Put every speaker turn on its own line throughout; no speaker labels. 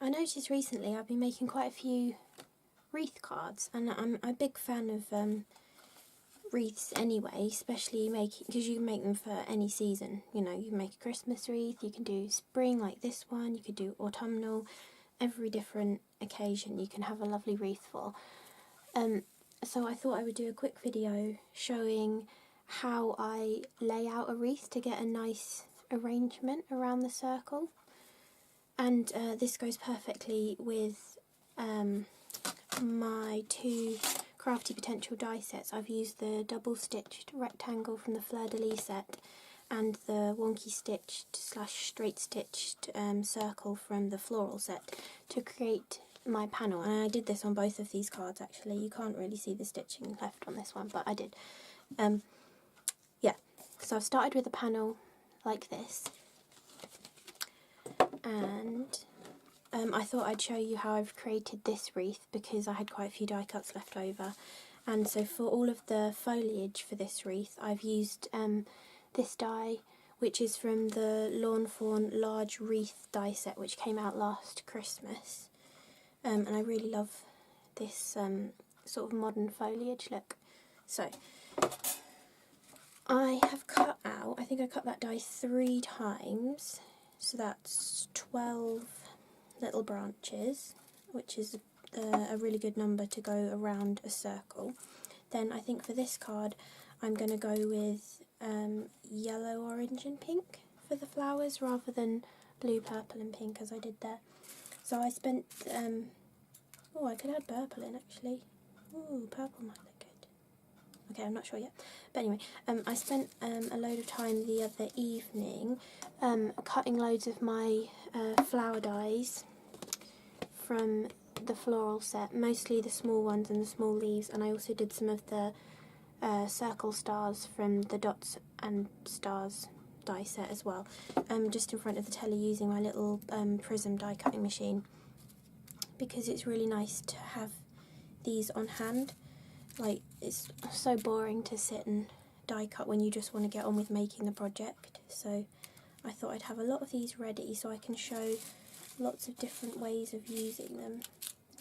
I noticed recently I've been making quite a few wreath cards, and I'm a big fan of wreaths anyway, especially because you can make them for any season. You know, you can make a Christmas wreath, you can do spring like this one, you could do autumnal, every different occasion you can have a lovely wreath for. So I thought I would do a quick video showing how I lay out a wreath to get a nice arrangement around the circle. And this goes perfectly with my two Crafti Potential die sets. I've used the double stitched rectangle from the Fleur set and the wonky stitched / straight stitched circle from the Floral set to create my panel. And I did this on both of these cards actually. You can't really see the stitching left on this one, but I did. Yeah, so I've started with a panel like this, and I thought I'd show you how I've created this wreath because I had quite a few die cuts left over. And so for all of the foliage for this wreath I've used this die, which is from the Lawn Fawn Large Wreath die set, which came out last Christmas. And I really love this sort of modern foliage look. So I have cut out, I think I cut that die 3 times, so that's 12 little branches, which is a really good number to go around a circle. Then I think for this card I'm going to go with yellow, orange and pink for the flowers rather than blue, purple and pink as I did there. So I spent, oh, I could add purple in actually. Ooh, purple might look good. Okay, I'm not sure yet. But anyway, I spent a load of time the other evening cutting loads of my flower dies from the Floral set, mostly the small ones and the small leaves, and I also did some of the circle stars from the Dots and Stars die set as well, just in front of the telly using my little prism die cutting machine, because it's really nice to have these on hand. Like, it's so boring to sit and die cut when you just want to get on with making the project, so I thought I'd have a lot of these ready so I can show lots of different ways of using them.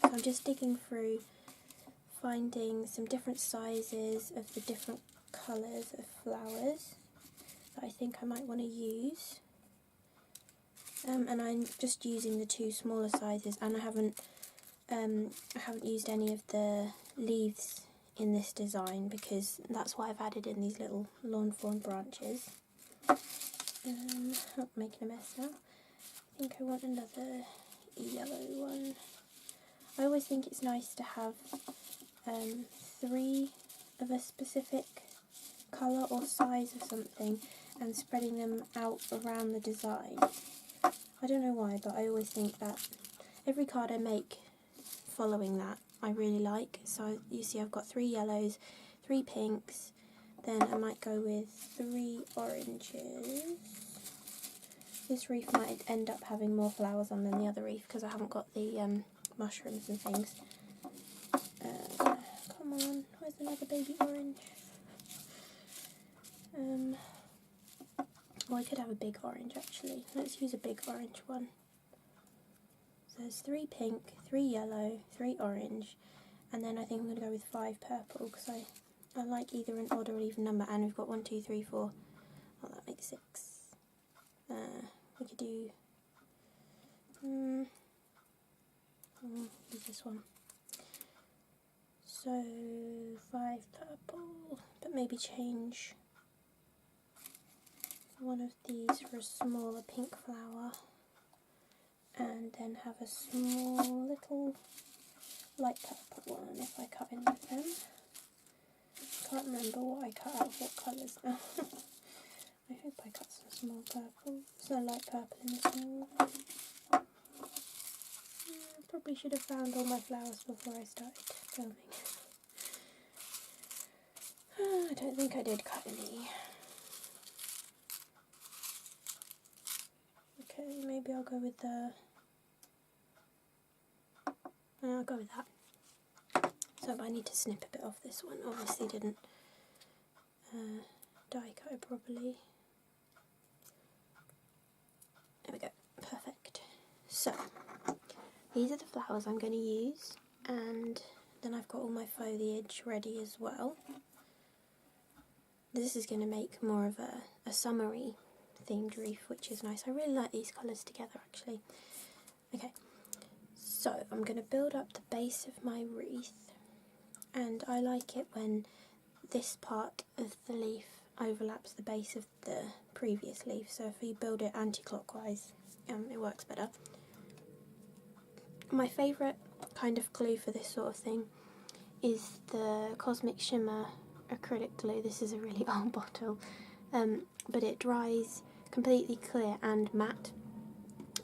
So I'm just digging through, finding some different sizes of the different colours of flowers that I think I might want to use. And I'm just using the 2 smaller sizes, and I haven't used any of the leaves in this design because that's why I've added in these little Lawn Fawn branches. Not making a mess now. I think I want another yellow one. I always think it's nice to have 3 of a specific colour or size of something and spreading them out around the design. I don't know why, but I always think that every card I make following that I really like. So you see I've got 3 yellows, 3 pinks, then I might go with 3 oranges. This wreath might end up having more flowers on than the other wreath because I haven't got the mushrooms and things. Come on, where's another baby orange? Well, I could have a big orange actually. Let's use a big orange one. So there's 3 pink, 3 yellow, 3 orange, and then I think I'm going to go with 5 purple because I like either an odd or even number, and we've got 1, 2, 3, 4. Oh, that makes 6. We could do use this one. So 5 purple, but maybe change one of these for a smaller pink flower, and then have a small little light purple one if I cut in with them. Can't remember what I cut out of what colours now. I hope I cut some small purple, some light purple in this one. I probably should have found all my flowers before I started filming. I don't think I did cut any. Okay, maybe I'll go with the... I'll go with that. So I need to snip a bit off this one. Obviously didn't die cut it properly. There we go. Perfect. So these are the flowers I'm going to use, and then I've got all my foliage ready as well. This is going to make more of a summery themed wreath, which is nice. I really like these colours together actually. Okay, so I'm going to build up the base of my wreath, and I like it when this part of the leaf overlaps the base of the previous leaf, so if you build it anti-clockwise, it works better. My favourite kind of glue for this sort of thing is the Cosmic Shimmer acrylic glue. This is a really old bottle, but it dries completely clear and matte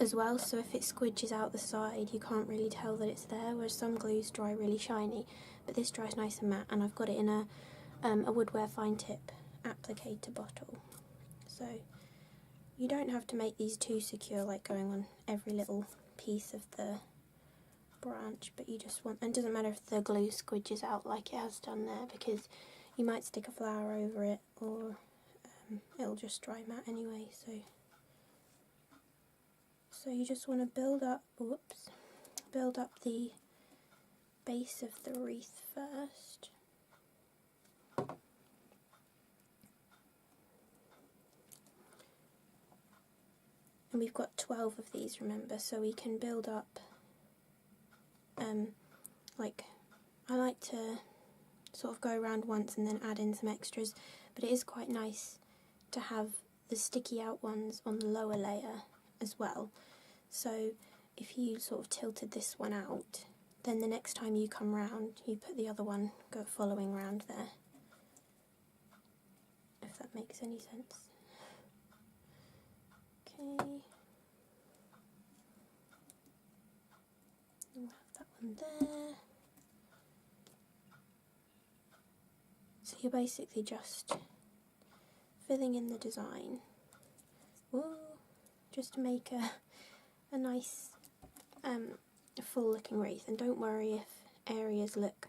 as well, so if it squidges out the side you can't really tell that it's there, whereas some glues dry really shiny, but this dries nice and matte, and I've got it in a Woodwear fine tip applicator bottle. So you don't have to make these too secure, like going on every little piece of the branch, but you just want, and it doesn't matter if the glue squidges out like it has done there, because you might stick a flower over it, or it'll just dry matte anyway. So you just want to build up the base of the wreath first. And we've got 12 of these, remember, so we can build up, like, I like to sort of go around once and then add in some extras, but it is quite nice to have the sticky out ones on the lower layer as well. So if you sort of tilted this one out, then the next time you come round, you put the other one following round there, if that makes any sense. Okay, we'll have that one there. So you're basically just filling in the design, just to make a nice full looking wreath. And don't worry if areas look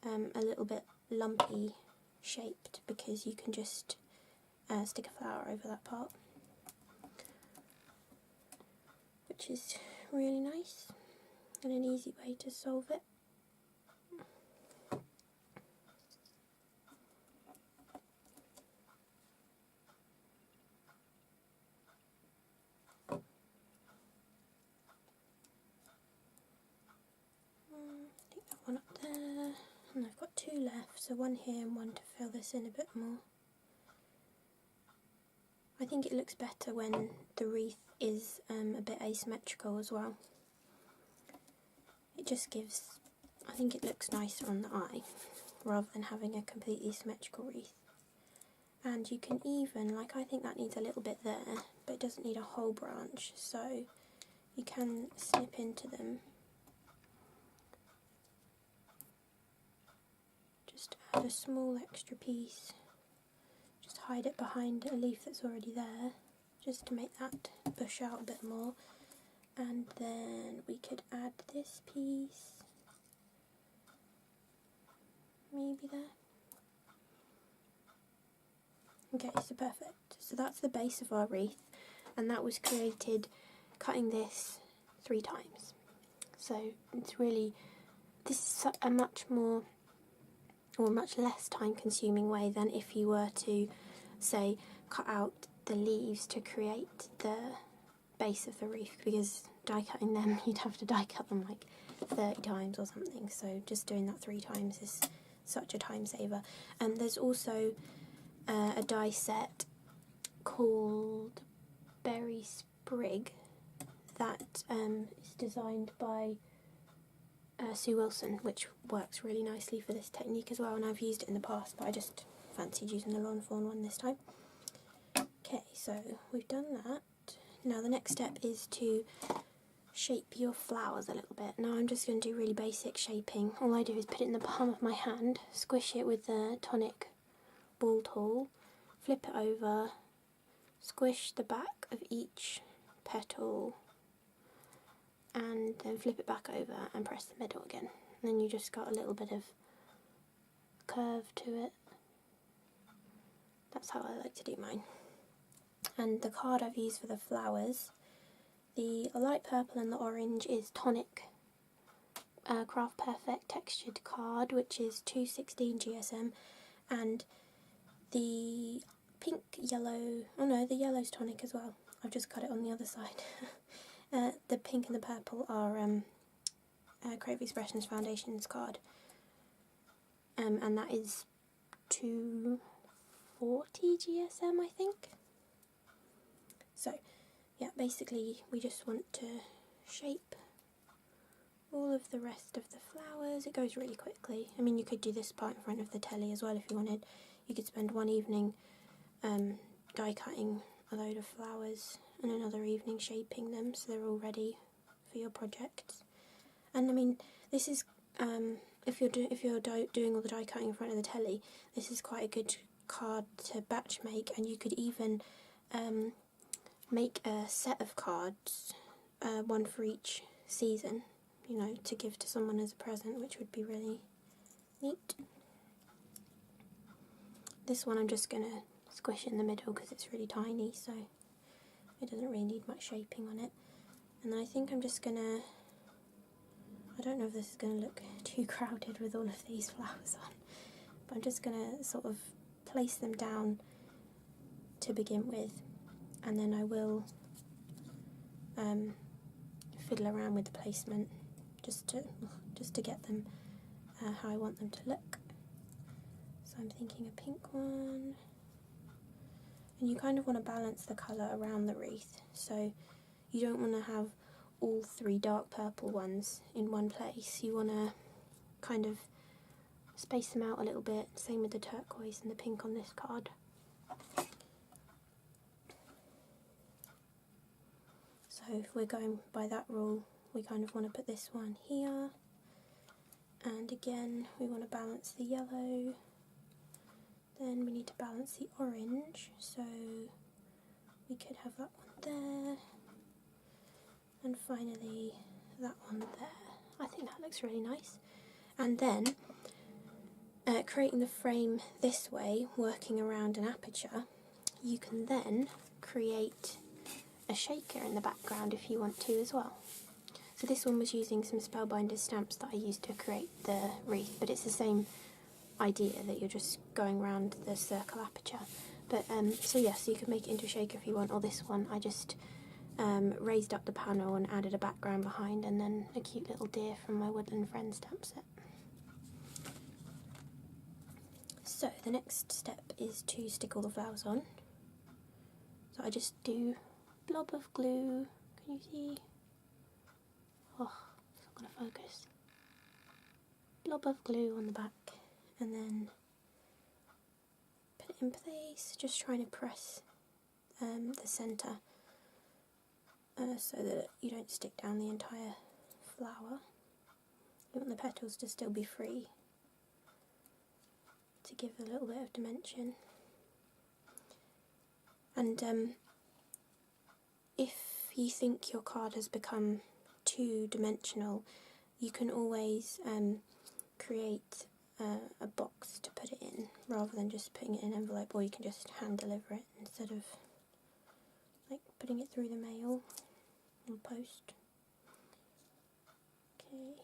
a little bit lumpy shaped, because you can just stick a flower over that part, which is really nice and an easy way to solve it. Stick that one up there, and I've got 2 left, so one here and one to fill this in a bit more. I think it looks better when the wreath is a bit asymmetrical as well. It just gives, I think it looks nicer on the eye rather than having a completely symmetrical wreath. And you can even, like, I think that needs a little bit there, but it doesn't need a whole branch, so you can snip into them. Just add a small extra piece, just hide it behind a leaf that's already there, just to make that bush out a bit more. And then we could add this piece, maybe there. Okay, so perfect. So that's the base of our wreath, and that was created cutting this 3 times. So it's really, this is a much more, or much less time consuming way than if you were to, say, cut out the leaves to create the base of the wreath, because die cutting them, you'd have to die cut them like 30 times or something, so just doing that 3 times is such a time saver. And there's also a die set called Berry Sprig that is designed by Sue Wilson, which works really nicely for this technique as well, and I've used it in the past, but I just fancied using the Lawn Fawn one this time. Okay, so we've done that. Now the next step is to shape your flowers a little bit. Now I'm just going to do really basic shaping. All I do is put it in the palm of my hand, squish it with the Tonic ball tool, flip it over, squish the back of each petal, and then flip it back over and press the middle again. And then you just got a little bit of curve to it. That's how I like to do mine. And the card I've used for the flowers The light purple and the orange is Tonic Craft Perfect textured card, which is 216 GSM, and the pink, yellow, oh no, the yellow's Tonic as well. I've just cut it on the other side. The pink and the purple are Creative Expressions Foundations card, and that is 240 GSM, I think. So, yeah, basically we just want to shape all of the rest of the flowers. It goes really quickly. I mean, you could do this part in front of the telly as well if you wanted. You could spend one evening die cutting a load of flowers and another evening shaping them so they're all ready for your projects. And I mean, this is if you're doing all the die cutting in front of the telly, this is quite a good card to batch make, and you could even make a set of cards, one for each season, you know, to give to someone as a present, which would be really neat. This one I'm just going to squish in the middle because it's really tiny, so it doesn't really need much shaping on it. And I think I'm just going to, I don't know if this is going to look too crowded with all of these flowers on, but I'm just going to sort of place them down to begin with, and then I will fiddle around with the placement just to get them how I want them to look. So I'm thinking a pink one, and you kind of want to balance the colour around the wreath, so you don't want to have all three dark purple ones in one place. You want to kind of space them out a little bit, same with the turquoise and the pink on this card. So if we're going by that rule, we kind of want to put this one here, and again we want to balance the yellow, then we need to balance the orange, so we could have that one there, and finally that one there. I think that looks really nice. And then creating the frame this way, working around an aperture, you can then create a shaker in the background if you want to as well. So this one was using some Spellbinders stamps that I used to create the wreath, but it's the same idea that you're just going around the circle aperture. But so yeah, so you could make it into a shaker if you want, or this one I just raised up the panel and added a background behind, and then a cute little deer from my Woodland Friends stamp set. So the next step is to stick all the flowers on. So I just do a blob of glue. Can you see? Oh, it's not going to focus. Blob of glue on the back, and then put it in place, just trying to press the centre so that you don't stick down the entire flower. You want the petals to still be free to give a little bit of dimension. And if you think your card has become too dimensional, you can always create a box to put it in rather than just putting it in an envelope, or you can just hand deliver it instead of like putting it through the mail or post. Okay.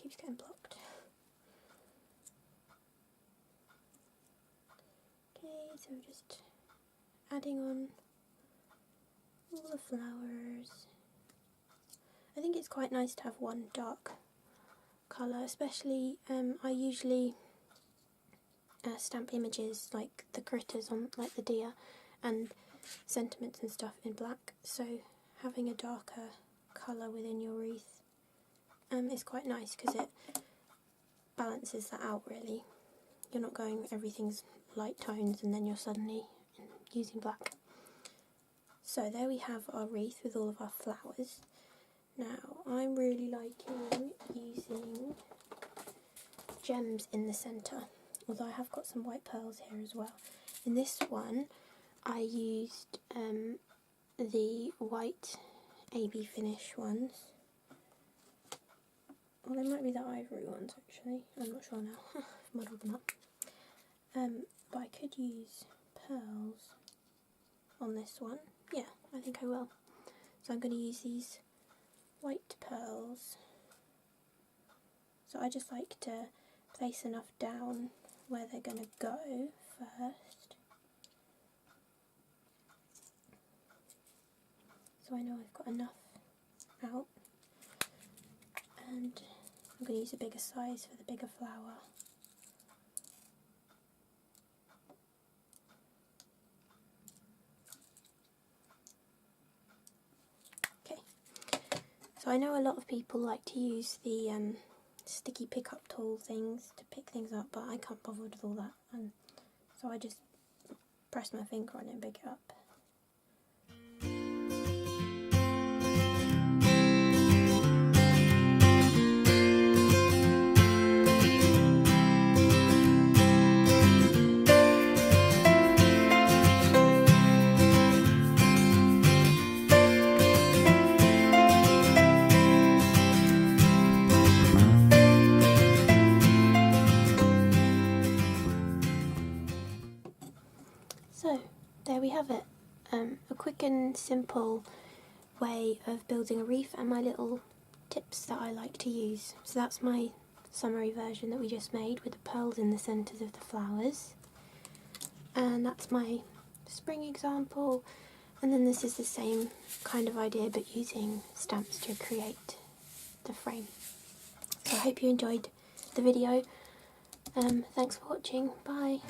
Keeps getting blocked. Okay, so we're just adding on all the flowers. I think it's quite nice to have one dark colour, especially I usually stamp images like the critters on, like the deer, and sentiments and stuff in black, so having a darker colour within your wreath is quite nice because it balances that out really. You're not going everything's light tones and then you're suddenly using black. So there we have our wreath with all of our flowers. Now I'm really liking using gems in the centre, although I have got some white pearls here as well. In this one I used the white AB finish ones. Well, they might be the ivory ones actually, I'm not sure now. I've muddled them up. but I could use pearls on this one. Yeah, I think I will. So I'm going to use these white pearls. So I just like to place enough down where they're going to go first. So I know I've got enough out. And I'm going to use a bigger size for the bigger flower. Okay, so I know a lot of people like to use the sticky pick-up tool things to pick things up, but I can't bother with all that, and so I just press my finger on it and pick it up. So, there we have it. A quick and simple way of building a wreath and my little tips that I like to use. So that's my summary version that we just made with the pearls in the centres of the flowers. And that's my spring example. And then this is the same kind of idea but using stamps to create the frame. So I hope you enjoyed the video. Thanks for watching. Bye.